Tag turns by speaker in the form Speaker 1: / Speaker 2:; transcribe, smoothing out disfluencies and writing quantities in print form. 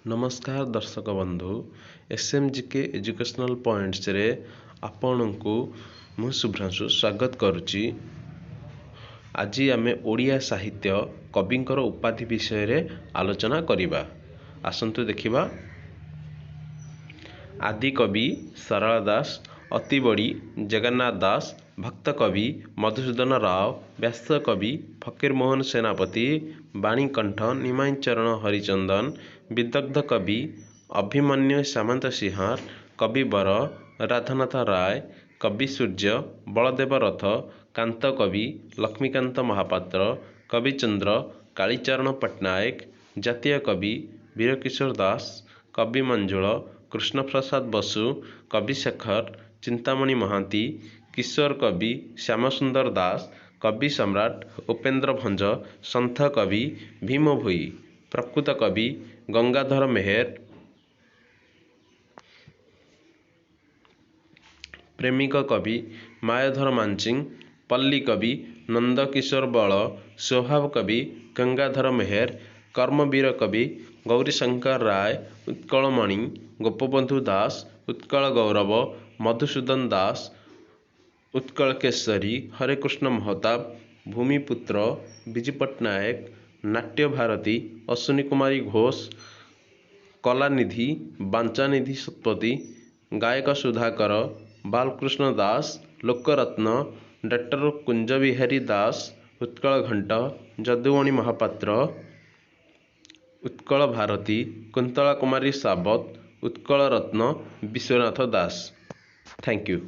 Speaker 1: नमस्कार दर्शक बंधु एसएमजीके एजुकेशनल पॉइंट्स रे आपनकु मु शुभ्रांशु स्वागत करुच्ची। आज आमे ओडिया साहित्य कविंकर उपाधि विषय रे आलोचना करिबा। आसंतु देखिबा। आदि कवि सारला दास, अति बड़ी जगन्नाथ दास, भक्त कवि मधुसूदन राव, व्यास कवि फकीर मोहन सेनापति, बाणीकंठ निमाई चरण हरिचंदन, विदग्ध कवि अभिमन्यु सामंत सिंहार, कविवर राधानाथ राय, कवि सूर्य बलदेव रथ, कांत कवि लक्ष्मीकांत महापात्र, कविचंद्र कालीचरण पट्टनायक, जातीय कवि वीरकिशोर दास, कवि मंजुल कृष्ण प्रसाद बसु, कविशेखर चिंतामणि महांती, किशोर कवि श्यामसुंदर दास, कवि सम्राट उपेन्द्र भंज, संथ कवि भीम भोई, प्रकृत कवि गंगाधर मेहर, प्रेमिक कवि मायाधर मानसिंह, पल्ली कवि नंदकिशोर बल, स्वभाव कवि गंगाधर मेहर, कर्मवीर कवि गौरीशंकर राय, उत्कलमणि गोपबंधु दास, उत्कल गौरव मधुसूदन दास, उत्कल केसरी हरेकृष्ण महताब, भूमिपुत्र विजु पट्टनायक, नाट्य भारती अश्विनी कुमारी घोष, कलानिधि बांचानिधि सत्पथी, गायक सुधाकर बालकृष्ण दास, लोकरत्न डॉक्टर कुंज बिहारी दास, उत्कल घंट जदुमणि महापात्र, उत्कल भारती कुंतला कुमारी सावत, उत्कल रत्न विश्वनाथ दास। Thank you.